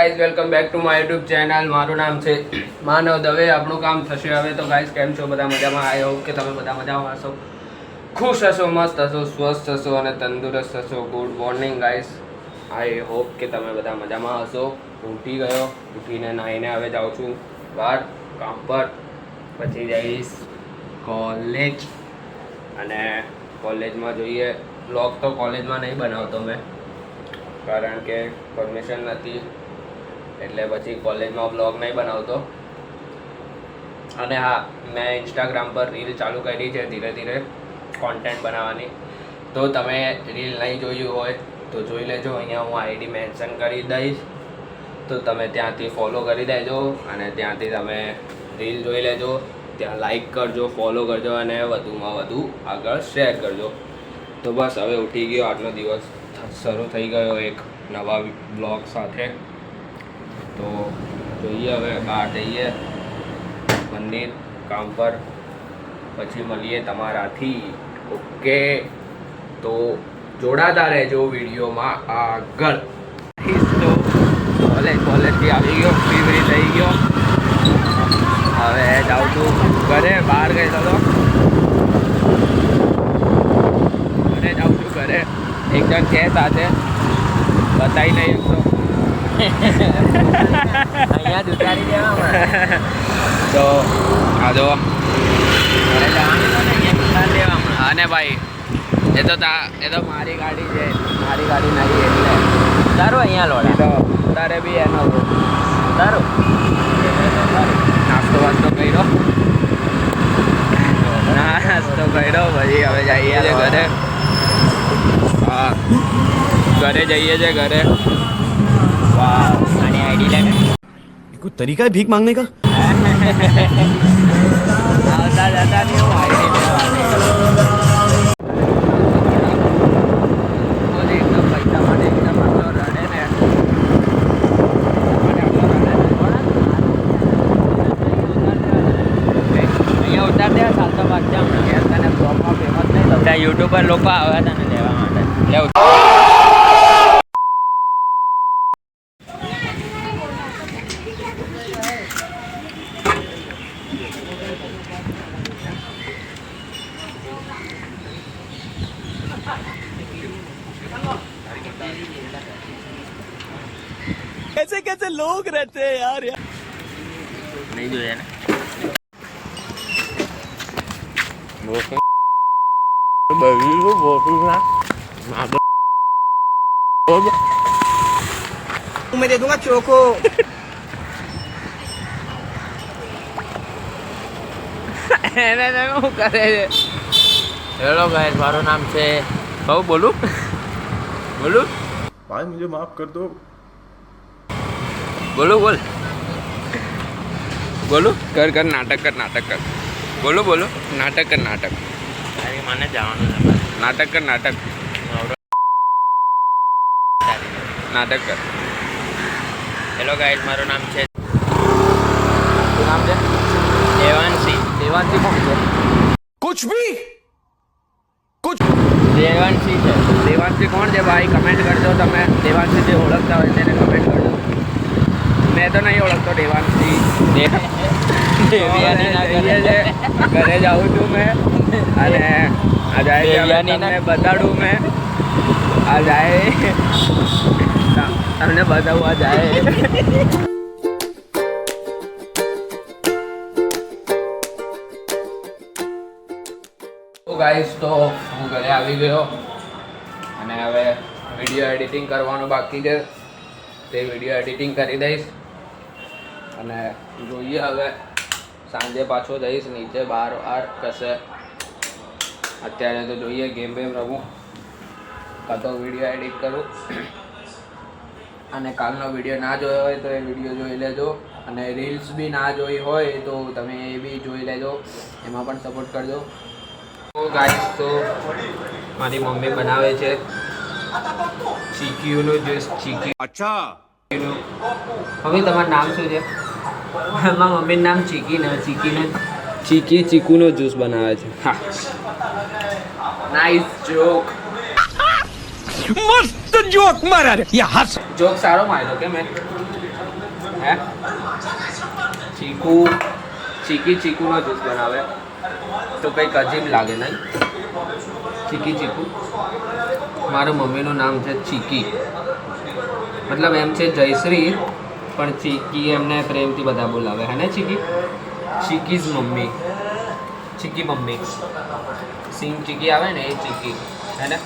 Guys welcome back to my YouTube channel. મારું નામ છે માનવ દવે. આપણું કામ થશે હવે. તો ગાઈઝ કેમ છો બધા? મજામાં? આઈ હોપ કે તમે બધા મજામાં હશો, ખુશ હશો, મસ્ત હશો, સ્વસ્થ હશો અને તંદુરસ્ત હશો. Good morning guys. I hope કે તમે બધા મજામાં હશો. ઉઠી ગયો, ઉઠીને નાહીને હવે જાઉં છું બહાર કામ પર. પછી જઈશ કોલેજ અને કોલેજમાં જોઈએ. બ્લોગ તો કોલેજમાં નહીં બનાવતો મેં, કારણ કે પરમિશન નથી, એટલે પછી કોલેજમાં બ્લોગ નહીં બનાવતો. અને હા, મેં ઇન્સ્ટાગ્રામ પર રીલ ચાલુ કરી છે ધીરે ધીરે કોન્ટેન્ટ બનાવવાની. તો તમે રીલ નહીં જોયું હોય તો જોઈ લેજો. અહીંયા હું આઈડી મેન્શન કરી દઈશ, તો તમે ત્યાંથી ફોલો કરી દેજો અને ત્યાંથી તમે રીલ જોઈ લેજો. ત્યાં લાઈક કરજો, ફોલો કરજો અને વધુમાં વધુ આગળ શેર કરજો. તો બસ હવે ઉઠી ગયો, આજનો દિવસ શરૂ થઈ ગયો એક નવા બ્લોગ સાથે. તો જોઈએ હવે બહાર જઈએ મંદિર કામ પર, પછી મળીએ તમારાથી. ઓકે, તો જોડાતા રહેજો વિડીયોમાં આગળ. તો કોલેજથી આવી ગયો, ફ્રી થઈ ગયો. હવે જાઉં છું ઘરે. બહાર ગયેલો હતો, ઘરે જાઉં છું ઘરે. એક જણ છે સાથે, બતાવી નહીં તો અહીંયા જ ઉતારી દેવા. તો આ જો અને ભાઈ એ તો મારી ગાડી છે, મારી ગાડી નહીં એટલે તારું અહીંયા લોડા. તો તારે બી એનો તારું નાસ્તો વાસ્તો કર્યો, નાસ્તો કર્યો. પછી હવે જઈએ છે ઘરે. હા, ઘરે જઈએ છે ઘરે. વાહ, આની આઈડી લેને कोई तरीका है भीख मांगने का? આવતા જતા નહીં હું આઈડી લેવાની. એકદમ પૈસા માટે એકદમ આટલો રડે ને. અહીંયા ઉતાર દે. ચાલતો પાકતા હમણાં ઘેર તને બ્લોગમાં ફેમસ નહીં થતા. યુટ્યુબર લોકો આવ્યા તને લેવા માટે. લેવું कैसे कैसे लोग रहते हैं यार. નહીં જોયા ને. मैं दे दूंगा चोको. એને શું કરે છે? હેલો ગાઈસ, મારું નામ છે બહુ બોલું भाई मुझे माफ कर दो. બોલું કર નાટક કર. બોલો નાટક કર. તારી મને જવાનું છે. નાટક કર. નાટક કર. હેલો ગાઈસ, મારું નામ છે શું નામ છે? દેવાંશી. દેવાંશી કોણ છે? कुछ भी દેવાંશી છે. દેવાંશી કોણ છે ભાઈ? કમેન્ટ કરજો તમે. દેવાંશી જે ઓળખતા હોય તેને કમેન્ટ કરજો. મેં તો નહીં ઓળખતો દેવાંશી. ઘરે જાઉં છું મેં અને આ જાય તમને બતાડું મેં. આ જાય તમને બતાવું. આ જાય ગાઈસ. તો હું ઘરે આવી ગયો અને હવે વિડીયો એડિટિંગ કરવાનું બાકી છે. તે વિડીયો એડિટિંગ કરી દઈશ અને જોઈએ હવે સાંજે પાછો જઈશ નીચે બહાર કશે. અત્યારે તો જોઈએ ગેમ રમું કાં તો વિડીયો એડિટ કરું. અને કાલનો વિડીયો ના જોયો હોય તો એ વિડીયો જોઈ લેજો. અને રીલ્સ બી ના જોઈ હોય તો તમે એ બી જોઈ લેજો, એમાં પણ સપોર્ટ કરજો. તો ગાઈસ, તો મારી મમ્મી બનાવે છે ચીકીનું જ્યુસ. अच्छा. મમ્મી તમારું નામ શું છે? મારા મમ્મીનું નામ ચીકીનો જ્યુસ બનાવે છે. હા, નાઇસ જોક. मस्त जोक मारा रे. ये हंस. જોક સારો માર્યો કે મેં? હે ચીકુનો જ્યુસ બનાવે તો કંઈક અજીબ લાગે નહીં? ચીકુ. મારા મમ્મીનું નામ છે ચીકી, મતલબ એમ છે જયશ્રી, પણ ચીકી એમને પ્રેમથી બધા બોલાવે. હે ને ચીકીઝ મમ્મી, ચીકી મમ્મી. સિંગ ચીકી આવે ને એ ચીકી, હે ને?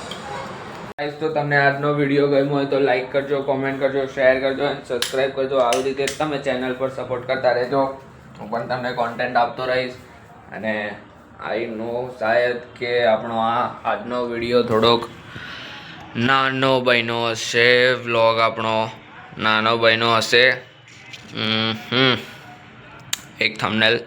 ગાઈસ, તો તમને આજનો વિડીયો ગમ્યો હોય તો લાઈક કરજો, કોમેન્ટ કરજો, શેર કરજો અને સબસ્ક્રાઈબ કરજો. આવી રીતે તમે ચેનલ પર સપોર્ટ કરતા રહેજો. હું પણ તમને કોન્ટેન્ટ આપતો રહીશ. અને આઈ નો શાયદ કે આપણો આજનો વિડીયો થોડોક નાનો બન્યો હશે, વ્લોગ આપણો નાનો બન્યો હશે. એક થંબનેલ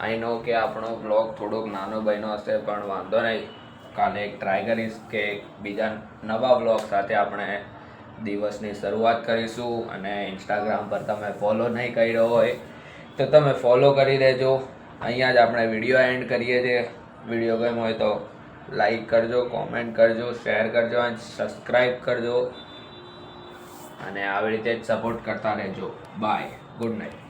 આઈ નો કે આપણો બ્લોગ થોડોક નાનો બન્યો હશે, પણ વાંધો નહીં. કાલે એક ટ્રાય કરીશ કે બીજા નવા બ્લોગ સાથે આપણે દિવસની શરૂઆત કરીશું. અને ઇન્સ્ટાગ્રામ પર તમે ફોલો નહીં કર્યો હોય તો તમે ફોલો કરી દેજો. અહીંયા જ આપણે વિડીયો એન્ડ કરીએ છીએ. વિડીયો ગમ્યો હોય તો લાઈક કરજો, કોમેન્ટ કરજો, શેર કરજો અને સબસ્ક્રાઈબ કરજો. અને આવી રીતે જ સપોર્ટ કરતા રહેજો. Bye, good night.